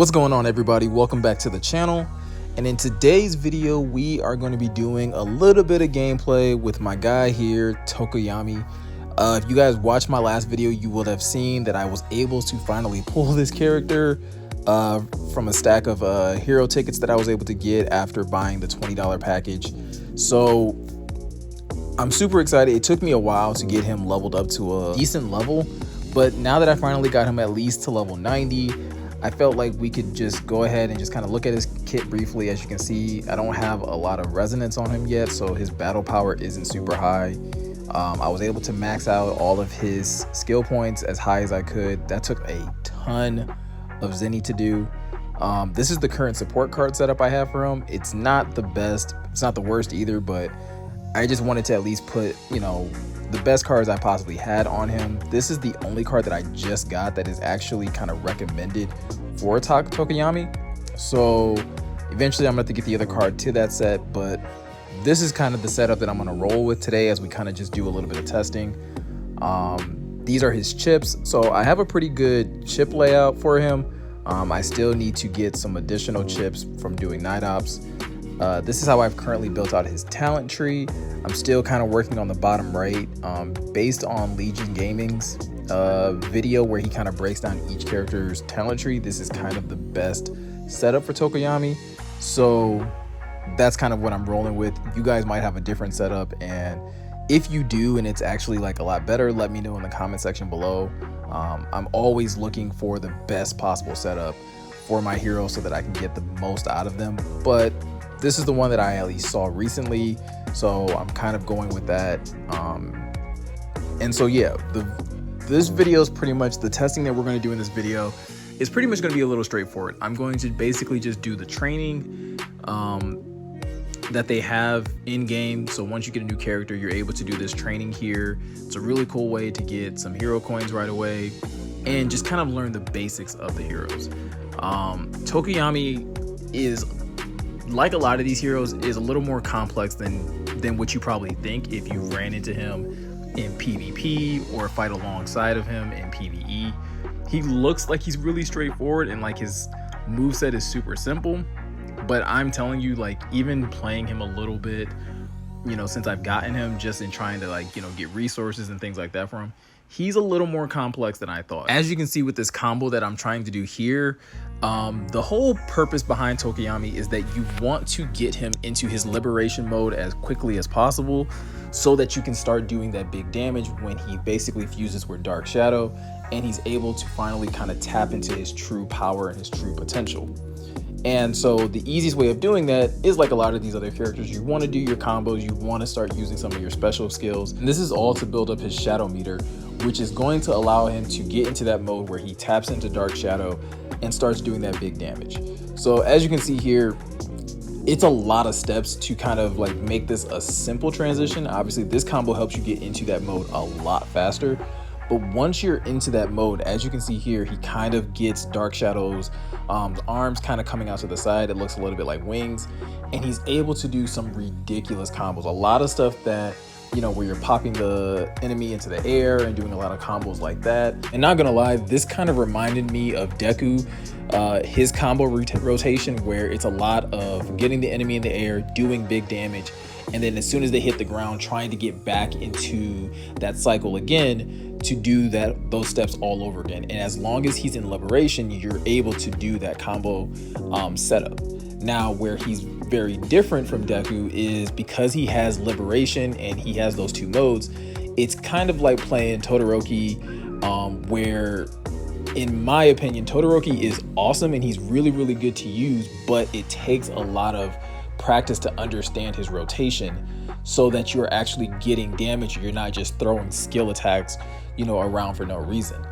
What's going on, everybody? Welcome back to the channel. And in today's video, we are going to be doing a little bit of gameplay with my guy here, Tokoyami. If you guys watched my last video, you would have seen that I was able to finally pull this character from a stack of hero tickets that I was able to get after buying the $20 package. So I'm super excited. It took me a while to get him leveled up to a decent level, but now that I finally got him at least to level 90, I felt like we could just go ahead and just kind of look at his kit briefly. As you can see, I don't have a lot of resonance on him yet, so his battle power isn't super high. I was able to max out all of his skill points as high as I could. That took a ton of Zenny to do. This is the current support card setup I have for him. It's not the best, it's not the worst either, but I just wanted to at least put, the best cards I possibly had on him. This is the only card that I just got that is actually kind of recommended for Tokoyami. So eventually I'm going to have to get the other card to that set, but this is kind of the setup that I'm going to roll with today as we kind of just do a little bit of testing. These are his chips. So I have a pretty good chip layout for him. I still need to get some additional chips from doing night ops. This is how I've currently built out his talent tree. I'm still kind of working on the bottom right, based on Legion Gaming's video where he kind of breaks down each character's talent tree. This is kind of the best setup for Tokoyami. So that's kind of what I'm rolling with. You guys might have a different setup, and if you do and it's actually like a lot better, let me know in the comment section below. I'm always looking for the best possible setup for my heroes so that I can get the most out of them, but this is the one that I at least saw recently, so I'm kind of going with that. And so yeah, this video is pretty much the testing that we're going to do in this video is pretty much going to be a little straightforward. I'm going to basically just do the training that they have in game. So once you get a new character, you're able to do this training here. It's a really cool way to get some hero coins right away and just kind of learn the basics of the heroes. Tokoyami is, like a lot of these heroes, is a little more complex than what you probably think if you ran into him in PvP or fight alongside of him in PvE. He looks like he's really straightforward and like his moveset is super simple, but I'm telling you, like, even playing him a little bit, since I've gotten him, just in trying to get resources and things like that for him, he's a little more complex than I thought. As you can see with this combo that I'm trying to do here, the whole purpose behind Tokoyami is that you want to get him into his liberation mode as quickly as possible so that you can start doing that big damage when he basically fuses with Dark Shadow and he's able to finally kind of tap into his true power and his true potential. And so the easiest way of doing that is like a lot of these other characters. You want to do your combos, you want to start using some of your special skills, and this is all to build up his shadow meter, which is going to allow him to get into that mode where he taps into Dark Shadow and starts doing that big damage. So as you can see here, it's a lot of steps to kind of like make this a simple transition. Obviously this combo helps you get into that mode a lot faster, but once you're into that mode, as you can see here, he kind of gets Dark Shadow's arms kind of coming out to the side. It looks a little bit like wings, and he's able to do some ridiculous combos. A lot of stuff that, where you're popping the enemy into the air and doing a lot of combos like that. And not gonna lie, this kind of reminded me of Deku, his combo rotation, where it's a lot of getting the enemy in the air, doing big damage, and then as soon as they hit the ground, trying to get back into that cycle again to do those steps all over again. And as long as he's in liberation, you're able to do that combo setup. Now, where he's very different from Deku is because he has liberation and he has those two modes, it's kind of like playing Todoroki, where in my opinion, Todoroki is awesome and he's really, really good to use, but it takes a lot of practice to understand his rotation so that you're actually getting damage. You're not just throwing skill attacks, around for no reason.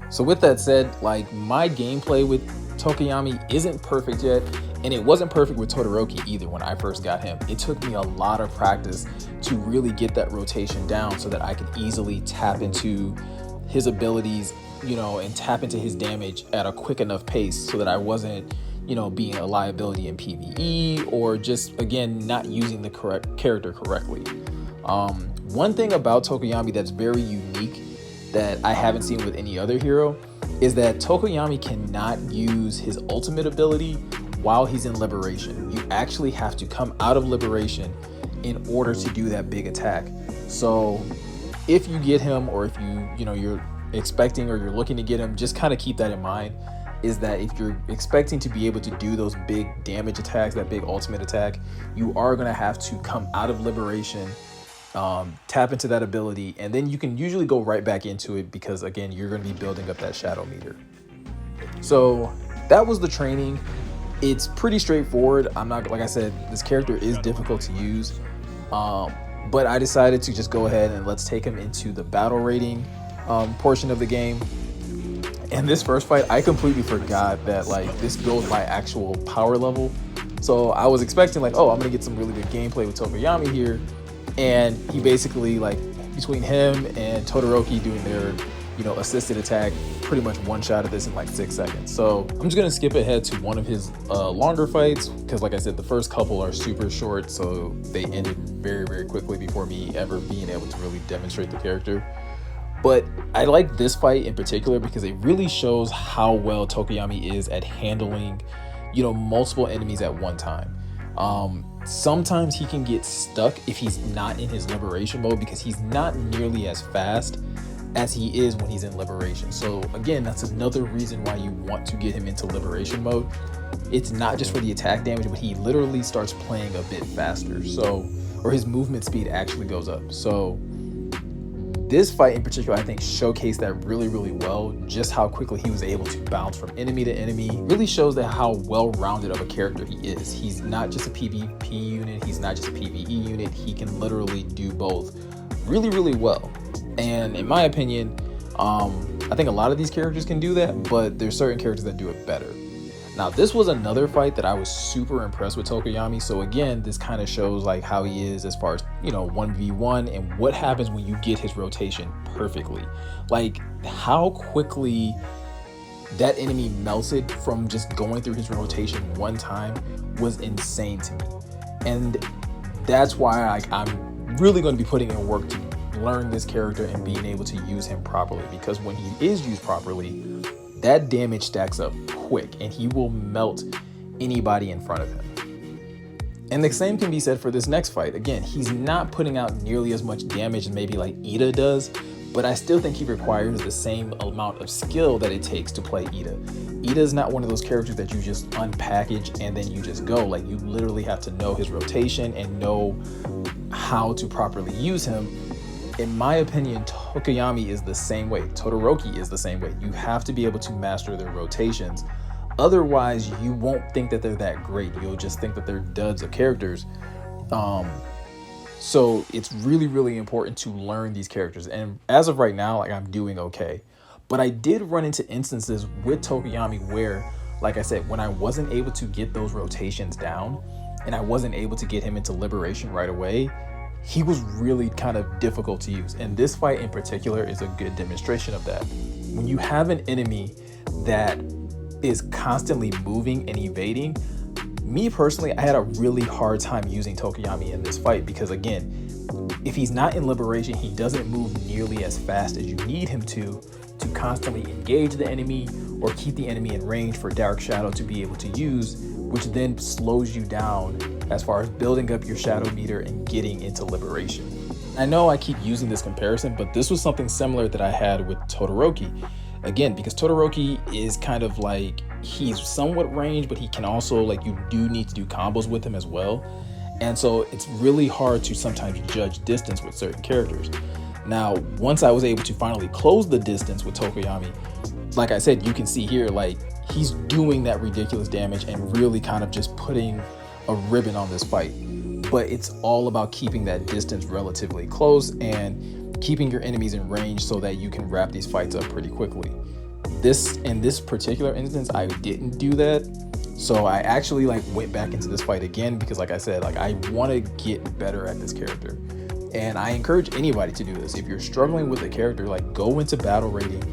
So with that said, like, my gameplay with Tokoyami isn't perfect yet, and it wasn't perfect with Todoroki either when I first got him. It took me a lot of practice to really get that rotation down so that I could easily tap into his abilities, and tap into his damage at a quick enough pace so that I wasn't, being a liability in PvE or just, again, not using the correct character correctly. One thing about Tokoyami that's very unique that I haven't seen with any other hero is that Tokoyami cannot use his ultimate ability while he's in liberation. You actually have to come out of liberation in order to do that big attack. So if you get him, or if you're expecting or you're looking to get him, just kind of keep that in mind, is that if you're expecting to be able to do those big damage attacks, that big ultimate attack, you are going to have to come out of liberation, tap into that ability, and then you can usually go right back into it, because again, you're going to be building up that shadow meter. So that was the training. It's pretty straightforward. I'm not, like I said, this character is difficult to use, but I decided to just go ahead and let's take him into the battle rating portion of the game. And this first fight, I completely forgot that like this goes by actual power level. So I was expecting like, oh, I'm gonna get some really good gameplay with Tokoyami here, and he basically, like, between him and Todoroki doing their assisted attack, pretty much one shot at this in like 6 seconds. So I'm just gonna skip ahead to one of his longer fights, because like I said, the first couple are super short, so they ended very, very quickly before me ever being able to really demonstrate the character. But I like this fight in particular because it really shows how well Tokoyami is at handling, multiple enemies at one time. Sometimes he can get stuck if he's not in his liberation mode, because he's not nearly as fast as he is when he's in liberation. So again, that's another reason why you want to get him into liberation mode. It's not just for the attack damage, but he literally starts playing a bit faster. So, or his movement speed actually goes up. So this fight in particular, I think, showcased that really, really well. Just how quickly he was able to bounce from enemy to enemy really shows that how well-rounded of a character he is. He's not just a PvP unit, he's not just a PvE unit. He can literally do both really, really well. And in my opinion, I think a lot of these characters can do that, but there's certain characters that do it better. Now, this was another fight that I was super impressed with Tokoyami. So again, this kind of shows like how he is as far as, 1v1 and what happens when you get his rotation perfectly. Like how quickly that enemy melted from just going through his rotation one time was insane to me. And that's why I'm really going to be putting in work to learn this character and being able to use him properly, because when he is used properly, that damage stacks up quick and he will melt anybody in front of him. And the same can be said for this next fight. Again, he's not putting out nearly as much damage as maybe like Ida does, but I still think he requires the same amount of skill that it takes to play Ida. Ida is not one of those characters that you just unpackage and then you just go. Like, you literally have to know his rotation and know how to properly use him. In my opinion, Tokoyami is the same way. Todoroki is the same way. You have to be able to master their rotations. Otherwise, you won't think that they're that great. You'll just think that they're duds of characters. So it's really, really important to learn these characters. And as of right now, like, I'm doing okay. But I did run into instances with Tokoyami where, like I said, when I wasn't able to get those rotations down and I wasn't able to get him into liberation right away, he was really kind of difficult to use. And this fight in particular is a good demonstration of that. When you have an enemy that is constantly moving and evading, me personally, I had a really hard time using Tokoyami in this fight, because again, if he's not in liberation, he doesn't move nearly as fast as you need him to constantly engage the enemy or keep the enemy in range for Dark Shadow to be able to use, which then slows you down as far as building up your shadow meter and getting into liberation. I know I keep using this comparison, but this was something similar that I had with Todoroki. Again, because Todoroki is kind of like, he's somewhat ranged, but he can also, like, you do need to do combos with him as well. And so it's really hard to sometimes judge distance with certain characters. Now, once I was able to finally close the distance with Tokoyami, like I said, you can see here, like, he's doing that ridiculous damage and really kind of just putting a ribbon on this fight. But it's all about keeping that distance relatively close and keeping your enemies in range so that you can wrap these fights up pretty quickly. In this particular instance, I didn't do that. So I actually went back into this fight again, because like I said, I want to get better at this character. And I encourage anybody to do this. If you're struggling with a character, go into battle rating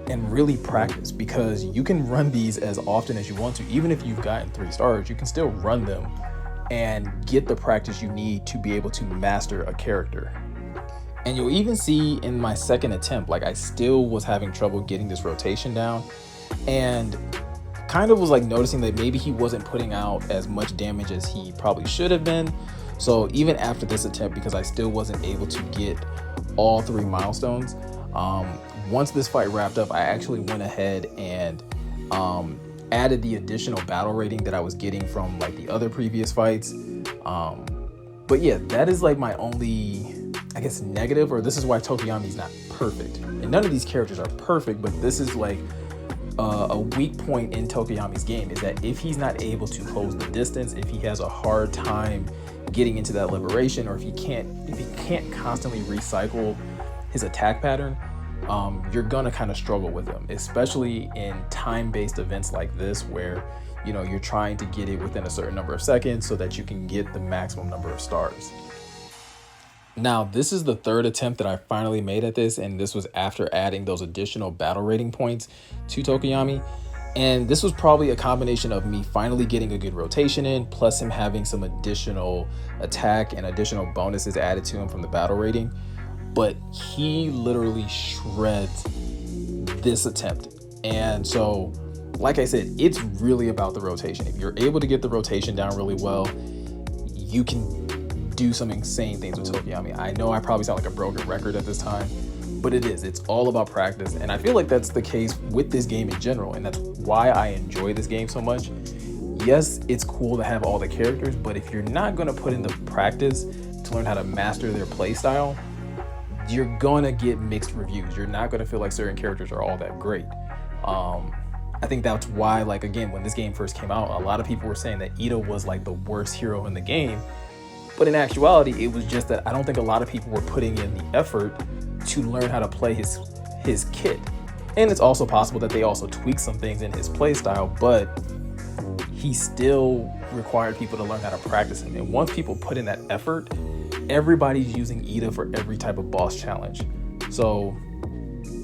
and really practice, because you can run these as often as you want to. Even if you've gotten 3 stars, you can still run them and get the practice you need to be able to master a character. And you'll even see in my second attempt, like I still was having trouble getting this rotation down, and kind of was like noticing that maybe he wasn't putting out as much damage as he probably should have been. So even after this attempt, because I still wasn't able to get all 3 milestones, once this fight wrapped up, I actually went ahead and added the additional battle rating that I was getting from like the other previous fights. But yeah, that is like my only, I guess, negative, or this is why Tokoyami is not perfect. And none of these characters are perfect, but this is like a weak point in Tokoyami's game, is that if he's not able to close the distance, if he has a hard time getting into that liberation, or if he can't constantly recycle his attack pattern, you're gonna kind of struggle with him, especially in time-based events like this, where you're trying to get it within a certain number of seconds so that you can get the maximum number of stars. Now, this is the 3rd attempt that I finally made at this, and this was after adding those additional battle rating points to Tokoyami. And this was probably a combination of me finally getting a good rotation in, plus him having some additional attack and additional bonuses added to him from the battle rating. But he literally shreds this attempt. And so, like I said, it's really about the rotation. If you're able to get the rotation down really well, you can do some insane things with Tokoyami. I know I probably sound like a broken record at this time, but it's all about practice. And I feel like that's the case with this game in general, and that's why I enjoy this game so much. Yes, it's cool to have all the characters, but if you're not going to put in the practice to learn how to master their playstyle, you're going to get mixed reviews. You're not going to feel like certain characters are all that great. I think that's why, like, again, when this game first came out, a lot of people were saying that Ida was like the worst hero in the game. But in actuality, it was just that I don't think a lot of people were putting in the effort to learn how to play his kit. And it's also possible that they also tweaked some things in his play style, but he still required people to learn how to practice him. And once people put in that effort, everybody's using Ida for every type of boss challenge. So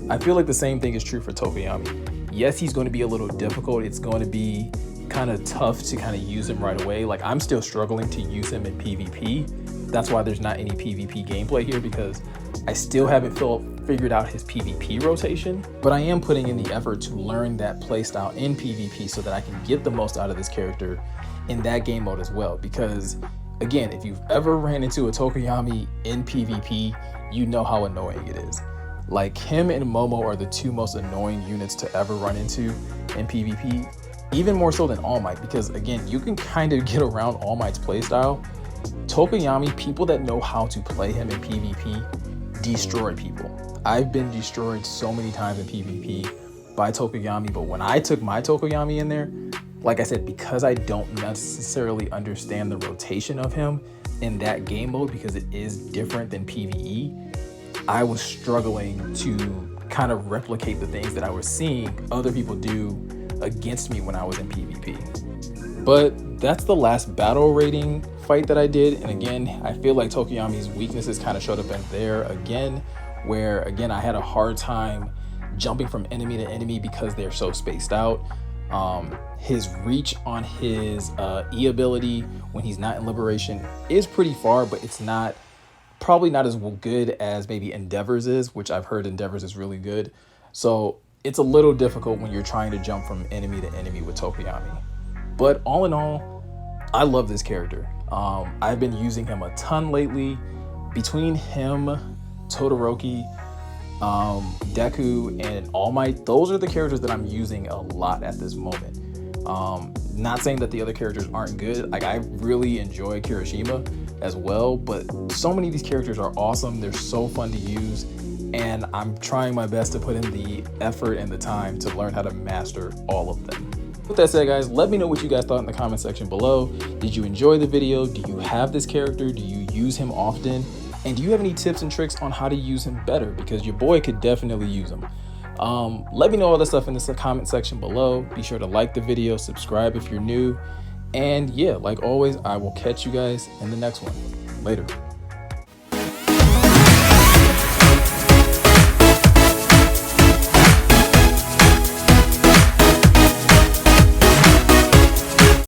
I feel like the same thing is true for Tokoyami. Yes, he's going to be a little difficult. It's going to be kind of tough to kind of use him right away. Like, I'm still struggling to use him in PvP. That's why there's not any PvP gameplay here, because I still haven't figured out his PvP rotation, but I am putting in the effort to learn that playstyle in PvP so that I can get the most out of this character in that game mode as well. Because again, if you've ever ran into a Tokoyami in PvP, you know how annoying it is. Like, him and Momo are the 2 most annoying units to ever run into in PvP. Even more so than All Might, because again, you can kind of get around All Might's playstyle. Tokoyami, people that know how to play him in PvP destroy people. I've been destroyed so many times in PvP by Tokoyami, but when I took my Tokoyami in there, like I said, because I don't necessarily understand the rotation of him in that game mode, because it is different than PvE, I was struggling to kind of replicate the things that I was seeing other people do against me when I was in PvP. But that's the last battle rating fight that I did. And again, I feel like Tokoyami's weaknesses kind of showed up in there again, where again, I had a hard time jumping from enemy to enemy because they're so spaced out. His reach on his E ability when he's not in liberation is pretty far, but it's probably not as good as maybe Endeavor's is, which I've heard Endeavor's is really good. So it's a little difficult when you're trying to jump from enemy to enemy with Tokoyami. But all in all, I love this character. I've been using him a ton lately. Between him, Todoroki, Deku, and All Might, those are the characters that I'm using a lot at this moment. Not saying that the other characters aren't good. Like, I really enjoy Kirishima as well, but so many of these characters are awesome. They're so fun to use, and I'm trying my best to put in the effort and the time to learn how to master all of them. With that said, guys, let me know what you guys thought in the comment section below. Did you enjoy the video? Do you have this character? Do you use him often? And do you have any tips and tricks on how to use him better? Because your boy could definitely use him. Let me know all the stuff in the comment section below. Be sure to like the video, subscribe if you're new. And yeah, like always, I will catch you guys in the next one. Later.